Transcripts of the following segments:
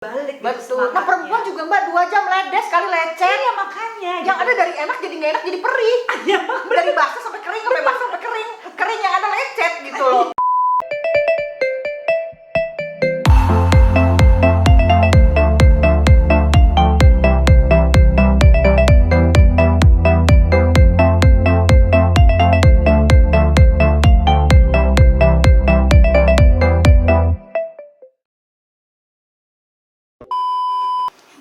balik gitu Betul. Nah semangatnya. perempuan juga Mbak 2 jam ledes sekali lecet. Iya makanya. Yang ada dari enak jadi nggak enak jadi perih. Dari basah sampai kering, sampai basah sampai kering. Kering yang ada lecet gitu loh.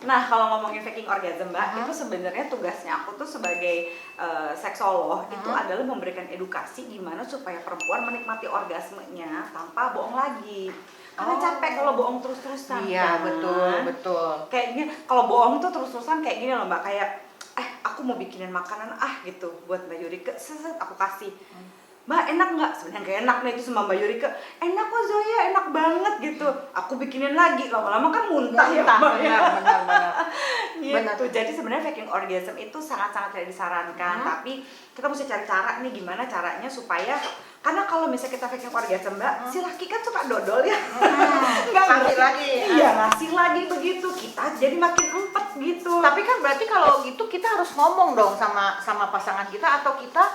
Nah, kalau ngomongin faking orgasm, Mbak, itu sebenarnya tugasnya aku tuh sebagai seksolog itu adalah memberikan edukasi gimana supaya perempuan menikmati orgasmenya tanpa bohong lagi. Karena capek kalau bohong terus-terusan. Iya, kan? betul. Kayaknya kalau bohong tuh terus-terusan kayak gini loh, Mbak, kayak aku mau bikinin makanan gitu buat Mbak Yurike, aku kasih. Mbak enak nggak? Sebenarnya nggak enak nih itu sama Mbak Yurike. Enak kok Zoya, enak banget gitu. Aku bikinin lagi, lama-lama kan muntah ya Mbak. Benar. Gitu. Jadi sebenarnya faking orgasm itu sangat-sangat tidak disarankan. Tapi kita mesti cari cara nih gimana caranya supaya, karena kalau misalnya kita faking orgasm Mbak, si laki kan suka dodol ya. Nggak Ngasih lagi. Iya ngasih lagi begitu. Kita jadi makin empet gitu. Tapi kan berarti kalau gitu kita harus ngomong dong sama pasangan kita, atau kita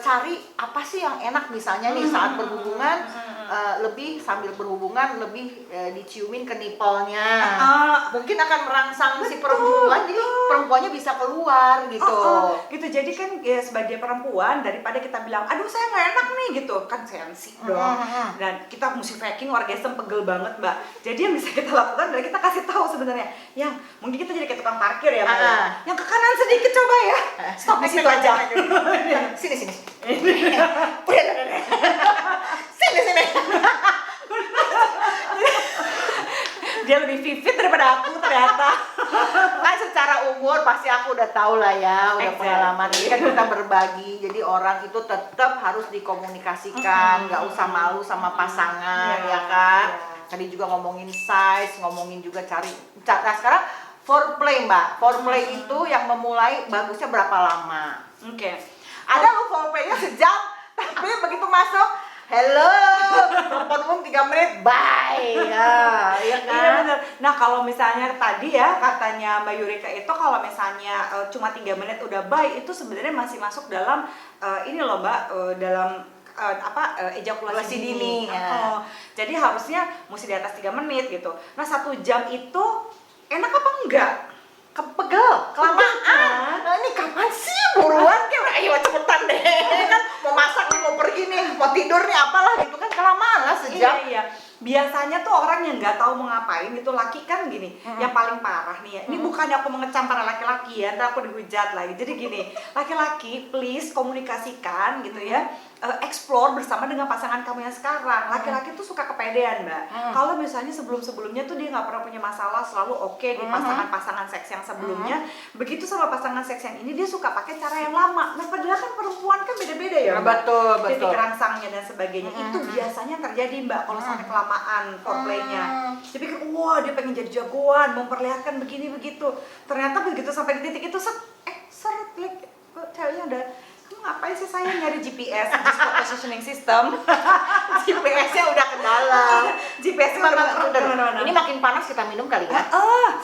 cari apa sih yang enak misalnya nih saat berhubungan, lebih sambil berhubungan lebih diciumin ke nipolnya, mungkin akan merangsang si perempuan, jadi perempuannya bisa keluar gitu. Gitu. Jadi kan ya, sebagai perempuan daripada kita bilang aduh saya nggak enak nih gitu kan sensi dong, dan kita mesti faking orgasm pegel banget Mbak. Jadi yang bisa kita lakukan adalah kita kasih tahu sebenarnya yang mungkin kita jadi kayak tukang parkir ya Mbak, yang ke kanan sedikit coba ya, stop di situ aja. Sini. Udah. Sini. Dia lebih vivid daripada aku ternyata. Kan secara umur pasti aku udah tahu lah ya, udah pengalaman. Ini kan kita berbagi, jadi orang itu tetap harus dikomunikasikan, nggak usah malu sama pasangan, ya kan? Tadi juga ngomongin size, ngomongin juga cari. Nah sekarang foreplay Mbak, foreplay itu yang memulai bagusnya berapa lama? Ada lo foreplay-nya sejam, tapi begitu masuk, hello, telepon umum 3 menit, bye. Iya kan? Iya bener. Nah kalau misalnya tadi ya katanya Mbak Yurika itu kalau misalnya cuma 3 menit udah bye, itu sebenarnya masih masuk dalam ini loh Mbak, dalam ejakulasi dini. Ya. Jadi harusnya mesti di atas 3 menit gitu. Nah 1 jam itu enak apa enggak? Pegel, kelamaan. Nah ini kapan sih buruan? Kayak udah ayo cepetan deh. Kan mau masak nih, mau pergi nih, mau tidur nih, apalah gitu kan, kelamaan lah sejam. Iya. Biasanya tuh orang yang nggak tahu mau ngapain itu laki kan gini, yang paling parah nih ya. Ini bukannya aku mengecam para laki-laki ya, ntar aku dihujat lagi. Jadi gini, laki-laki please komunikasikan gitu ya. Explore bersama dengan pasangan kamu yang sekarang. Laki-laki tuh suka kepedean Mbak. Kalau misalnya sebelum-sebelumnya tuh dia nggak pernah punya masalah, selalu oke di pasangan-pasangan seks yang sebelumnya. Begitu sama pasangan seks yang ini dia suka pakai cara yang lama. Nah padahal kan perempuan kan beda-beda ya Mbak. Betul. Titik rangsangnya dan sebagainya itu biasanya terjadi Mbak kalau sampai kelamaan foreplaynya. Dia pikir wah dia pengen jadi jagoan, memperlihatkan begini begitu. Ternyata begitu sampai di titik itu seret kok ceweknya udah ngapain sih saya nyari GPS, Spot Positioning System. GPS-nya udah ke dalam. GPS-nya udah. Ini makin panas kita minum kali ya.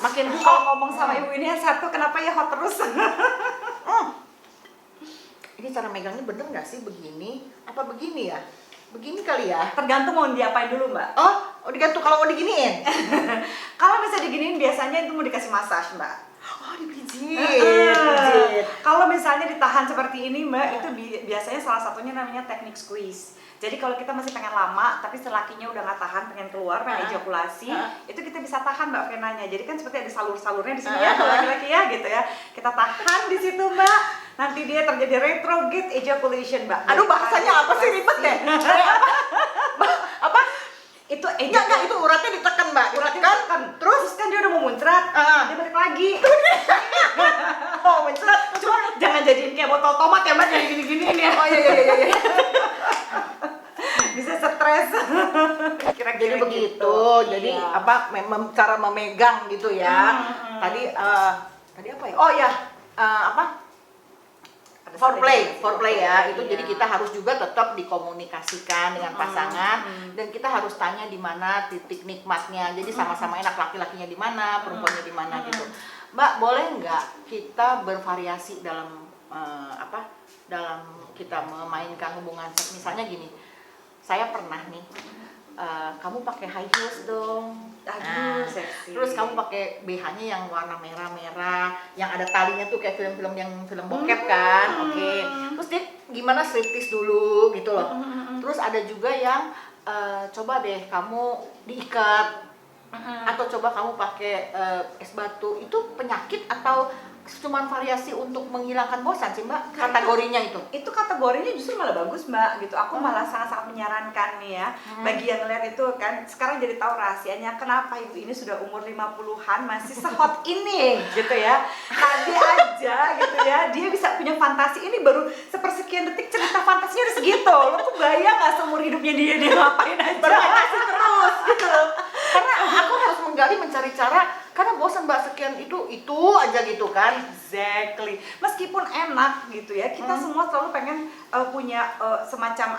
Makin kalau ngomong sama ibu ini satu kenapa ya hot terus. Ini cara megangnya bener nggak sih begini? Apa begini ya? Begini kali ya? Tergantung mau diapain dulu Mbak. Oh digantung kalau mau diginiin. Kalau bisa diginiin biasanya itu mau dikasih massage Mbak. Oh dipijit. Kalau misalnya ditahan seperti ini Mbak, itu biasanya salah satunya namanya teknik squeeze. Jadi kalau kita masih pengen lama, tapi selakinya udah nggak tahan, pengen keluar, pengen ejakulasi, itu kita bisa tahan Mbak venanya. Jadi kan seperti ada salur-salurnya di sini ya, kalau laki-laki ya gitu ya. Kita tahan di situ Mbak. Nanti dia terjadi retrograde ejaculation Mbak. Aduh bahasanya apa sih, ribet deh. Apa? Itu enggak, itu uratnya ditekan Mbak. Ditekan. Terus kan dia udah mau muncrat, dia balik lagi. Oh muncrat. Cuma jangan jadiin kayak botol tomat ya Mbak, jangan gini-gini ini ya. Oh iya. Bisa stres. Kira-kira Jadi begitu. gitu. Jadi Iya. cara memegang gitu ya. Tadi apa ya? Oh ya, foreplay ya. Itu Iya. jadi kita harus juga tetap dikomunikasikan dengan pasangan dan kita harus tanya di mana titik nikmatnya. Jadi sama-sama enak, laki-lakinya di mana, perempuannya di mana gitu. Mbak, boleh nggak kita bervariasi dalam dalam kita memainkan hubungan seks? Misalnya gini, saya pernah nih, kamu pakai high heels dong. Aduh, seksi. Terus kamu pakai BH-nya yang warna merah-merah, yang ada talinya tuh kayak film-film yang film bokep kan, oke. Terus dia gimana striptease dulu gitu loh. Terus ada juga yang coba deh kamu diikat, atau coba kamu pakai es batu. Itu penyakit atau cuman variasi untuk menghilangkan bosan sih Mbak? Kategorinya itu kategorinya justru malah bagus Mbak gitu. Aku malah sangat-sangat menyarankan nih ya bagi yang ngeliat itu kan sekarang jadi tahu rahasianya kenapa ibu ini sudah umur 50-an masih sehot ini gitu ya. Tadi aja gitu ya dia bisa punya fantasi, ini baru sepersekian detik cerita fantasinya udah segitu. Lo tuh bayang gak seumur hidupnya dia ngapain aja berfantasi terus gitu loh. Karena aku harus menggali, mencari cara, karena bosan Mbak sekian itu aja gitu kan. Exactly. Meskipun enak gitu ya, kita semua selalu pengen punya semacam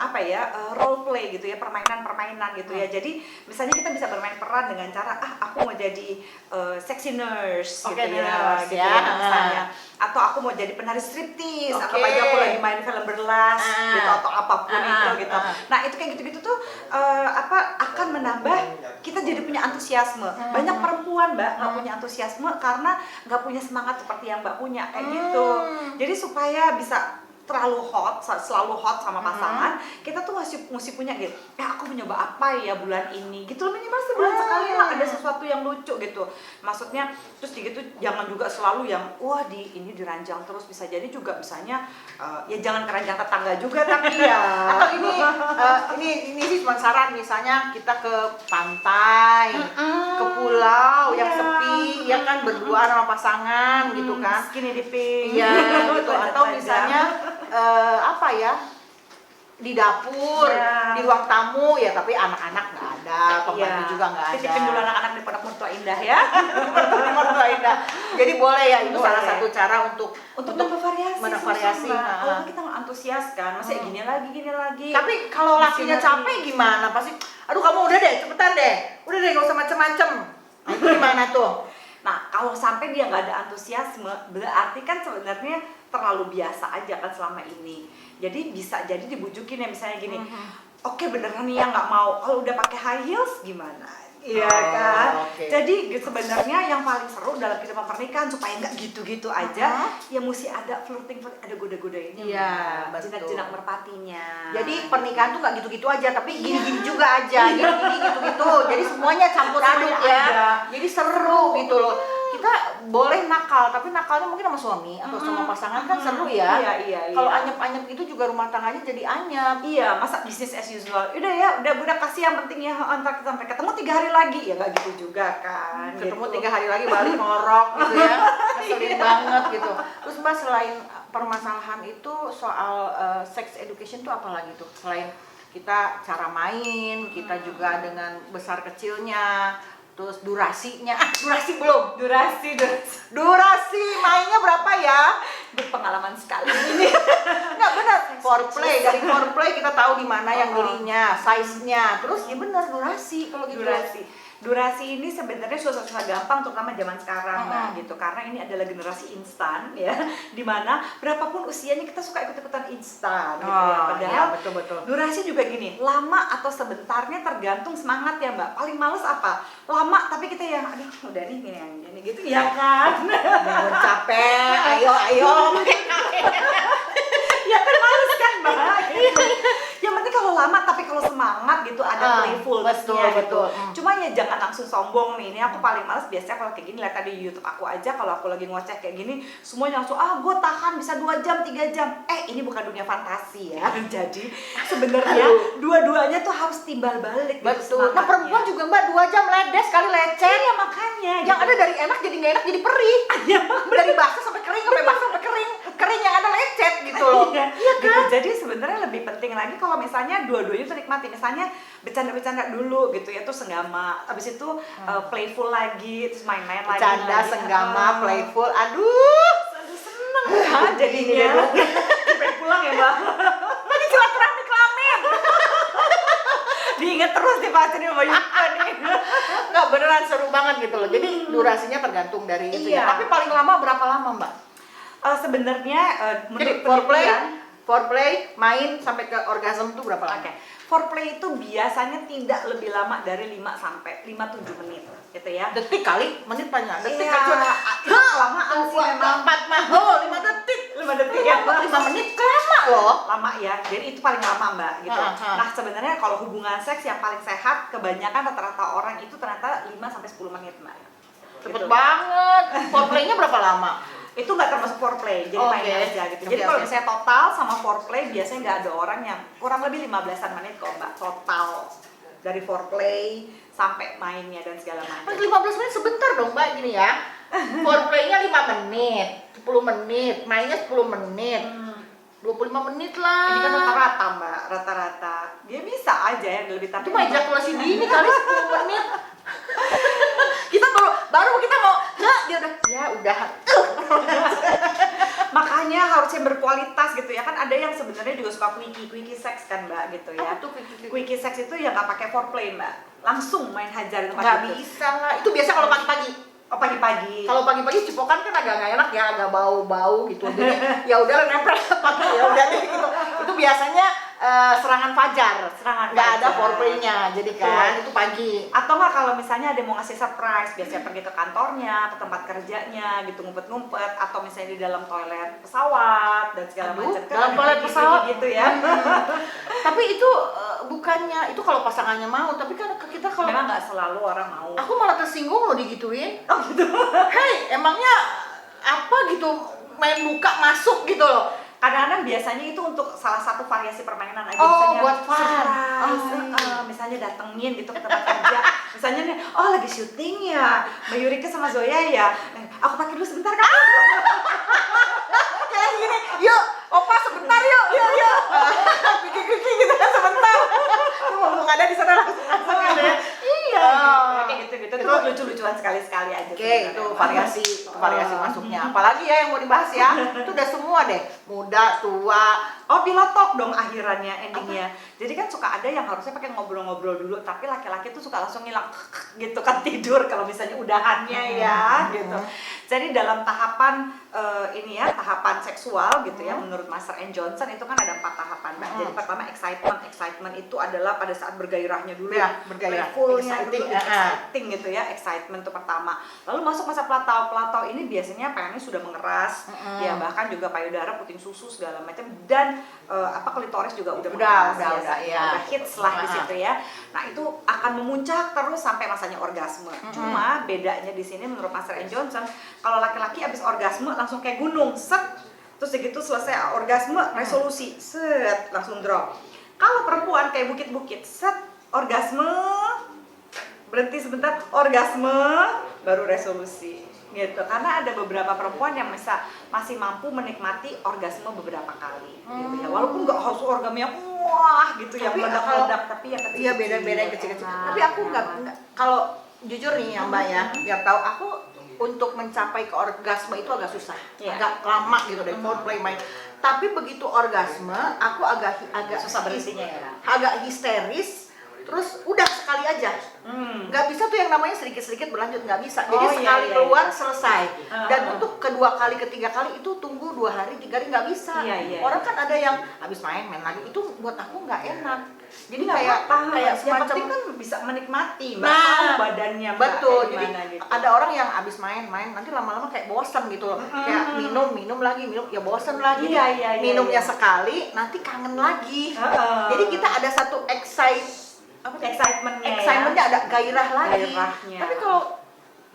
role play gitu ya, permainan-permainan gitu ya. Jadi misalnya kita bisa bermain peran dengan cara aku mau jadi sexy nurse gitu ya, gitu ya misalnya. Atau aku mau jadi penari striptease, atau aja aku lagi main film berlas gitu atau apapun itu gitu. Nah, itu kayak gitu-gitu tuh akan menambah kita jadi punya antusiasme. Banyak perempuan Mbak nggak punya antusiasme karena nggak punya semangat seperti yang Mbak punya kayak gitu. Jadi supaya bisa selalu hot sama pasangan, kita tuh mesti punya gitu. Aku mencoba apa ya bulan ini gitu, minimal sebulan sekali lah ada sesuatu yang lucu gitu. Maksudnya terus gitu jangan juga selalu yang ini diranjang terus, bisa jadi juga misalnya ya jangan keranjang tetangga juga tapi ya. Atau ini sih cuma saran, misalnya kita ke pantai, ke pulau yang sepi ya kan, berdua sama pasangan gitu kan. Skinny dipping. Iya gitu. Atau misalnya di dapur, di ruang tamu ya, tapi anak-anak nggak ada, pembantu juga nggak ada. Titipin dulu anak-anak di Pondok Mertua Indah ya. Mertua Indah. Jadi boleh ya, itu salah satu cara untuk bervariasi. Kalau kita nggak antusias kan, masa gini lagi. Tapi kalau lakinya capek gimana? Pasti, aduh kamu udah deh, cepetan deh, udah deh nggak usah macem-macem. Nah, itu gimana tuh? Nah, kalau sampai dia nggak ada antusiasme, berarti kan sebenarnya terlalu biasa aja kan selama ini. Jadi bisa jadi dibujukin ya misalnya gini, oke beneran nih ya nggak mau, kalau udah pakai high heels gimana? Iya kan? Okay. Jadi sebenarnya yang paling seru dalam kehidupan pernikahan supaya nggak gitu-gitu aja, ya mesti ada flirting, ada goda-godanya. Iya, betul. Jinak-jinak merpatinya. Jadi pernikahan tuh nggak gitu-gitu aja, tapi gini-gini juga aja, gini-gini gitu-gitu. Jadi semuanya campur aduk ya. Jadi seru gitu loh. Kita boleh nakal, tapi nakalnya mungkin sama suami atau sama pasangan kan seru ya. Iya. Kalau anyep-anyep itu juga rumah tangganya jadi anyep. Iya, masa business as usual. Udah kasih yang penting ya, antar kita sampai ketemu 3 hari lagi ya nggak gitu juga kan. Ketemu gitu. 3 hari lagi balik ngorok gitu ya, ngeselin banget gitu. Terus Mbak, selain permasalahan itu soal sex education tuh apa lagi tuh? Selain kita cara main, kita juga dengan besar kecilnya, terus durasinya. Durasi belum? Durasi mainnya berapa ya? Berpengalaman sekali ini. Nggak benar. Dari foreplay kita tahu di mana yang belinya, size-nya. Terus ya benar durasi kalau gitu. Durasi ini sebenarnya susah gampang terutama zaman sekarang Mbak gitu, karena ini adalah generasi instan ya, dimana berapapun usianya kita suka ikut-ikutan instan gitu ya. Padahal betul. durasi juga gini, lama atau sebentarnya tergantung semangat ya Mbak. Paling males apa? Lama tapi kita yang aduh udah nih gini gitu ya kan. Udah capek, ayo. Ya kan males kan Mbak gitu. Yang penting kalau lama tapi kalau semangat gitu ada playfulness-nya gitu. Cuma ya jangan langsung sombong nih. Ini aku paling males biasanya kalau kayak gini, lihat tadi di YouTube aku aja, kalau aku lagi ngoceh kayak gini semuanya langsung gue tahan bisa 2 jam 3 jam. Ini bukan dunia fantasi ya. Jadi sebenarnya dua-duanya tuh harus timbal balik. Betul. Nah, perempuan juga Mbak 2 jam ledes sekali lecet. Iya makanya. Yang ada dari enak jadi nggak enak jadi perih. Dari basah sampai kering, sampai basah sampai kering. Kering yang ada lecet gitu loh. Iya kan? Jadi sebenarnya lebih penting lagi kalau misalnya dua-duanya tuh nikmati. Misalnya bercanda-bercanda dulu gitu ya, tuh senggama. Habis itu playful lagi, terus main-main lagi. Bercanda, senggama, playful. Aduh, seneng kan jadinya. pulang ya Mbak. Tadi silaturahmi kelamin. Diingat terus nih Pak ini Mbak Yuka nih. Nggak, beneran seru banget gitu loh. Jadi durasinya tergantung dari itu Iya. ya. Tapi paling lama berapa lama Mbak? Sebenarnya Jadi menurut foreplay, main sampai ke orgasm tuh berapa lama? Oke, foreplay itu biasanya tidak lebih lama dari 5 sampai 5-7 menit gitu ya. Detik kali, menit banyak. Detik Iya, kali. itu kelamaan sih memang. 4 mah. Oh, 5 detik. 5 detik ya. 5 menit lama loh. Lama ya, jadi itu paling lama Mbak gitu. Ha. Nah sebenarnya kalau hubungan seks yang paling sehat kebanyakan rata-rata orang itu ternyata 5 sampai 10 menit Mbak. Cepet Gitu. banget. Foreplaynya berapa lama? Itu nggak termasuk foreplay, jadi Oke. main aja gitu. Jadi Oke, kalau oke. misalnya total sama foreplay biasanya nggak ada orang yang kurang lebih 15-an menit kok Mbak total dari foreplay sampai mainnya dan segala macam. 15 menit sebentar dong Mbak, gini ya. Foreplaynya 5 menit, 10 menit, mainnya 10 menit. 25 menit lah. Ini kan rata-rata Mbak, rata-rata. Dia bisa aja ya lebih tapi Itu mah ejakulasi dini kali 10 menit. Kita baru kita mau, dia udah, ya udah. makanya harusnya berkualitas gitu ya kan. Ada yang sebenarnya juga suka quickie sex kan Mbak gitu ya. Apa tuh quickie? Quickie sex itu ya nggak pakai foreplay Mbak, langsung main hajar di tempat Nggak itu. bisa lah. Itu biasa kalau pagi-pagi. Oh pagi-pagi. Kalau pagi-pagi cipokan kan agak nggak enak ya, agak bau-bau gitu. Jadi ya udah nempel pakai ya udah deh gitu. Itu biasanya serangan fajar. Nggak ada fajar. foreplaynya. Jadi kan itu pagi. Atau nggak kalau misalnya ada mau ngasih surprise, biasanya pergi ke kantornya, ke tempat kerjanya gitu, ngumpet-ngumpet, atau misalnya di dalam toilet pesawat dan segala Aduh, macam. dalam ada toilet quickie pesawat gitu ya. Tapi itu bukannya itu kalau pasangannya mau, tapi kan kita kalau Memang nggak selalu orang mau. aku malah tersinggung loh digituin. Oh gitu. Hei, emangnya apa gitu main buka masuk gitu loh. Kadang-kadang biasanya itu untuk salah satu variasi permainan aja, Oh, misalnya buat fun. surprise, misalnya datengin gitu ke tempat kerja, misalnya nih, oh lagi syuting ya, Mbak Yurika sama Zoya ya, aku pakai dulu sebentar kan? Kayak gini, yuk, opa sebentar yuk. Kiki gitu kan sebentar. Ngomong ada di sana langsung gitu ya. Iya. Kayak gitu-gitu, itu lucu-lucuan sekali-sekali aja. Oke, itu variasi masuknya. Apalagi ya yang mau dibahas ya? Itu udah semua deh. Muda, tua. Oh, pilot talk dong akhirannya, endingnya. Jadi kan suka ada yang harusnya pakai ngobrol-ngobrol dulu, tapi laki-laki tuh suka langsung ngilang gitu kan, tidur kalau misalnya udahannya ya gitu. Jadi dalam tahapan ini ya, tahapan seksual gitu ya, menurut Master N. Johnson itu kan ada 4 tahapan Mbak. Jadi pertama excitement itu adalah pada saat bergairahnya dulu Ya, bergairah. fullnya Exciting, dulu, exciting gitu ya, excitement itu pertama. Lalu masuk masa platau ini biasanya pengennya sudah mengeras, ya bahkan juga payudara, puting susu segala macam, dan klitoris juga udah hits lah di situ ya. Nah itu akan memuncak terus sampai masanya orgasme. Cuma bedanya di sini menurut Master N. Johnson, kalau laki-laki habis orgasme langsung kayak gunung, set, terus begitu selesai orgasme resolusi, set, langsung drop. Kalau perempuan kayak bukit-bukit, set, orgasme, berhenti sebentar, orgasme, baru resolusi gitu. Karena ada beberapa perempuan yang masih mampu menikmati orgasme beberapa kali gitu ya. Walaupun nggak harus orgasme yang wah gitu ya, meledak-meledak, tapi ya kecil-kecil. Iya, beda-beda yang kecil-kecil. Nah, Tapi aku nggak kalau jujur nih ya Mbak ya, biar tahu aku untuk mencapai ke orgasme itu agak susah, agak lama gitu dari foreplay main. Tapi begitu orgasme, aku agak susah berhentinya ya. agak histeris. Terus udah sekali aja, nggak bisa tuh yang namanya sedikit-sedikit berlanjut, nggak bisa. Jadi sekali keluar selesai. Dan untuk kedua kali, ketiga kali itu tunggu 2 hari, 3 hari nggak bisa. Orang kan ada yang habis main lagi, itu buat aku nggak enak. Jadi kayak semacam penting kan bisa menikmati, Mbak, tahu badannya Mbak, betul. Jadi gitu. ada orang yang habis main nanti lama-lama kayak bosan gitu loh. Kayak minum lagi, ya bosan lagi. Minumnya sekali, nanti kangen lagi. Jadi kita ada satu excitementnya ada gairah lagi. Tapi kalau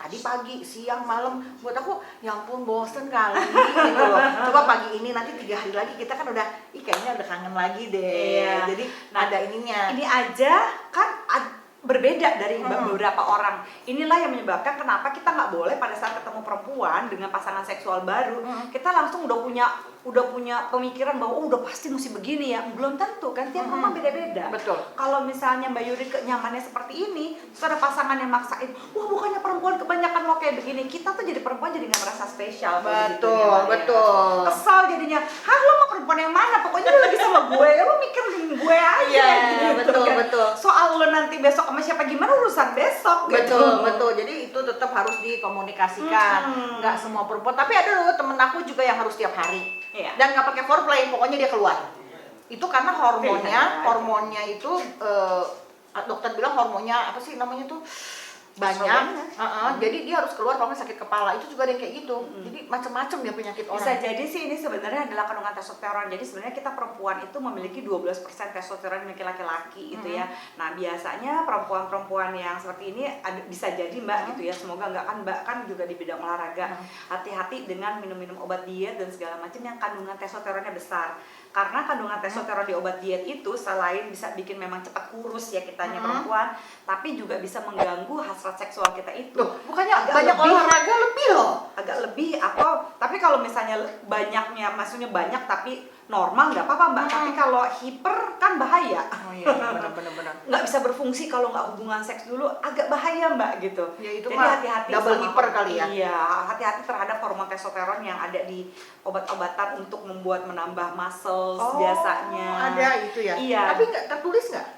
tadi pagi, siang, malam, buat aku ya ampun bosen kali gitu loh. Coba pagi ini, nanti 3 hari lagi kita kan udah, kayaknya udah kangen lagi deh. Jadi ada ininya. Ini aja kan berbeda dari beberapa orang. Inilah yang menyebabkan kenapa kita nggak boleh pada saat ketemu perempuan dengan pasangan seksual baru, kita langsung udah punya pemikiran bahwa udah pasti mesti begini ya. Belum tentu kan, tiap orang beda-beda. Betul. Kalau misalnya Mbak Yuri nyamannya seperti ini, terus ada pasangan yang maksain, wah bukannya perempuan kebanyakan mau kayak kayak begini, kita tuh jadi perempuan jadi nggak merasa spesial. Kalau gitu ya, Mbak, Betul. ya. Kesal jadinya, hah lo mau perempuan yang mana? Pokoknya lo lagi sama gue, lo mikirin gue aja. Iya, gitu, betul, kan. betul. Soal lo nanti besok sama siapa gimana urusan besok. Betul, gitu. betul. Jadi itu tetap harus dikomunikasikan. Nggak semua perempuan. Tapi ada loh temen aku juga yang harus tiap hari. Iya. Dan nggak pakai foreplay, pokoknya dia keluar. Itu karena Pilihan. hormonnya itu dokter bilang hormonnya apa sih namanya tuh banyak. Estrogen. Jadi dia harus keluar kalau nggak sakit kepala. Itu juga ada yang kayak gitu. Jadi macam-macam ya penyakit orang. Bisa jadi sih ini sebenarnya adalah kandungan testosteron. Jadi sebenarnya kita perempuan itu memiliki 12% testosteron memiliki laki-laki gitu ya. Nah, biasanya perempuan-perempuan yang seperti ini bisa jadi Mbak gitu ya. Semoga enggak kan Mbak kan juga di bidang olahraga. Hati-hati dengan minum-minum obat diet dan segala macam yang kandungan testosteronnya besar. Karena kandungan testosteron di obat diet itu selain bisa bikin memang cepat kurus ya kitanya perempuan, tapi juga bisa mengganggu hasrat seksual kita itu. Loh, bukannya Agak banyak lebih- olahraga lebih loh. agak lebih atau tapi kalau misalnya banyaknya maksudnya banyak tapi normal nggak apa-apa Mbak, tapi kalau hiper kan bahaya. Oh iya, benar. Nggak bisa berfungsi kalau nggak hubungan seks dulu, agak bahaya Mbak gitu. Ya, itu Jadi mah hati-hati double sama hiper kali ya. Iya, hati-hati terhadap hormon testosteron yang ada di obat-obatan untuk membuat menambah muscles biasanya. Ada itu ya. Iya. Tapi nggak tertulis nggak?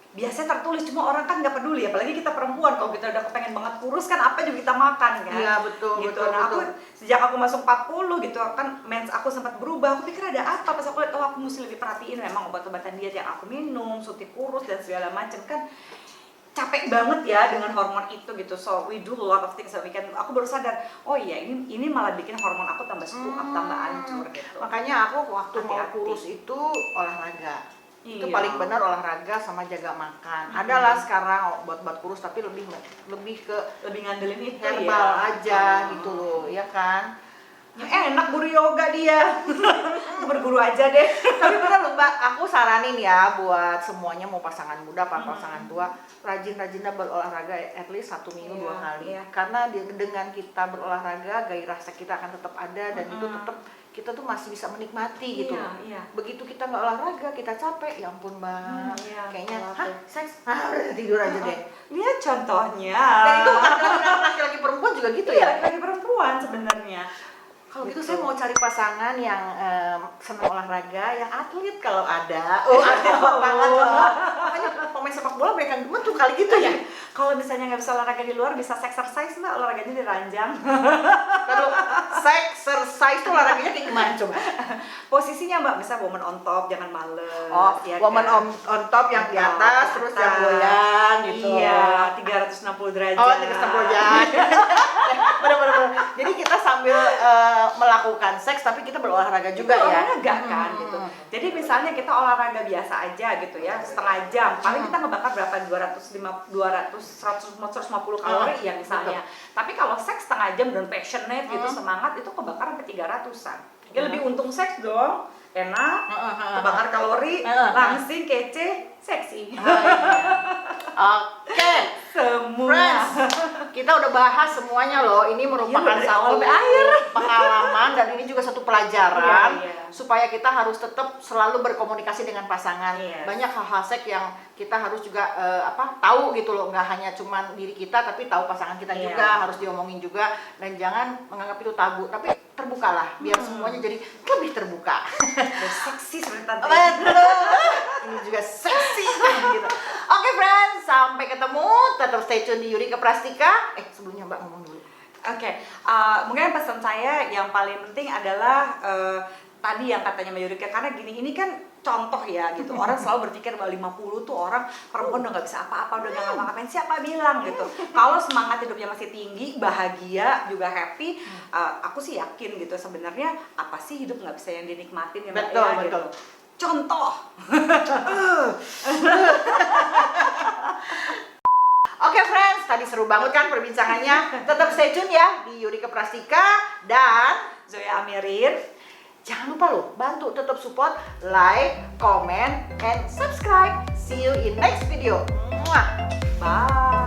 Biasanya tertulis, cuma orang kan nggak peduli, apalagi kita perempuan kalau kita udah kepengen banget kurus kan apa juga kita makan kan. Iya, betul, gitu. betul, Nah, betul. aku sejak aku masuk 40 gitu kan mens aku sempat berubah. Aku pikir ada apa, pas aku lihat oh aku mesti lebih perhatiin memang obat-obatan diet yang aku minum, suntik kurus dan segala macam kan. Capek banget ya dengan hormon itu gitu. So we do a lot of things that we can. Aku baru sadar, oh iya ini malah bikin hormon aku tambah screw up, tambah hancur gitu. Makanya aku waktu mau Hati-hati. kurus itu olahraga. Itu Iya. paling benar olahraga sama jaga makan. Adalah sekarang buat kurus tapi lebih ke Lebih ngandelin itu herbal ya. aja gitu loh, ya kan? Ya, enak guru yoga dia. Berguru aja deh. Tapi benar loh Mbak, aku saranin ya buat semuanya mau pasangan muda apa pasangan tua, rajin-rajinlah berolahraga at least 1 minggu 2 kali. Iya. Karena dengan kita berolahraga, gairah seks kita akan tetap ada dan itu tetap kita tuh masih bisa menikmati gitu. Iya. Begitu kita nggak olahraga, kita capek, ya ampun Mbak. Iya, Kayaknya, betul. hah seks? Udah tidur aja deh. Lihat contohnya. Dan itu laki-laki perempuan juga gitu Iya, ya? laki-laki perempuan sebenarnya. Kalau gitu saya mau cari pasangan yang senang olahraga, yang atlet kalau ada. Oh, atlet banget loh. Makanya pemain sepak bola mereka gemet tuh kali gitu ya. Kalau misalnya nggak bisa olahraga di luar, bisa exercise Mbak, olahraganya di ranjang. Kalau exercise tuh olahraganya kayak gimana coba? Posisinya Mbak, bisa woman on top, jangan males. Oh, ya woman kan? on top yang di atas, terus yang goyang gitu. Iya, 360 derajat. Oh, 360 derajat. Bener-bener. Jadi kita sambil melakukan seks tapi kita berolahraga juga ya. Olahraga kan gitu. Jadi misalnya kita olahraga biasa aja gitu ya, setengah jam. Paling kita ngebakar berapa? 150 kalori ya misalnya. Tapi kalau seks setengah jam dan passionate gitu, semangat itu kebakar sampai 300-an. Ya lebih untung seks dong. Enak, kebakar kalori, langsing, kece, seksi. Oke. Semua. Friends, kita udah bahas semuanya loh. Ini merupakan Iya, dari satu awal sampai akhir. pengalaman dan ini juga satu pelajaran Iya. supaya kita harus tetap selalu berkomunikasi dengan pasangan. Yes. Banyak hal-hal seks yang kita harus juga tahu gitu loh. Nggak hanya cuman diri kita tapi tahu pasangan kita Iya. juga, harus diomongin juga dan jangan menganggap itu tabu. Tapi terbukalah biar semuanya jadi lebih terbuka. Udah seksi seperti tante. Betul. Ini juga seksi gitu. Oke friends, sampai ketemu. Tetap stay tune di Yurika Prastika. Sebelumnya Mbak ngomong dulu. Oke, mungkin pesan saya yang paling penting adalah tadi yang katanya Mbak Yurika, karena gini, ini kan contoh ya gitu. Orang selalu berpikir bahwa 50 tuh orang perempuan udah gak bisa apa-apa, udah gak ngapa-ngapain. Siapa bilang gitu. Kalau semangat hidupnya masih tinggi, bahagia, juga happy, aku sih yakin gitu sebenarnya apa sih hidup gak bisa yang dinikmatin ya Mbak Betul, ya, betul. gitu. Contoh. Oke friends, tadi seru banget kan perbincangannya. Tetap stay tune ya di Yurika Prastika dan Zoya Amirin. jangan lupa loh bantu tetap support, like, comment, and subscribe. See you in next video. Mwah. Bye.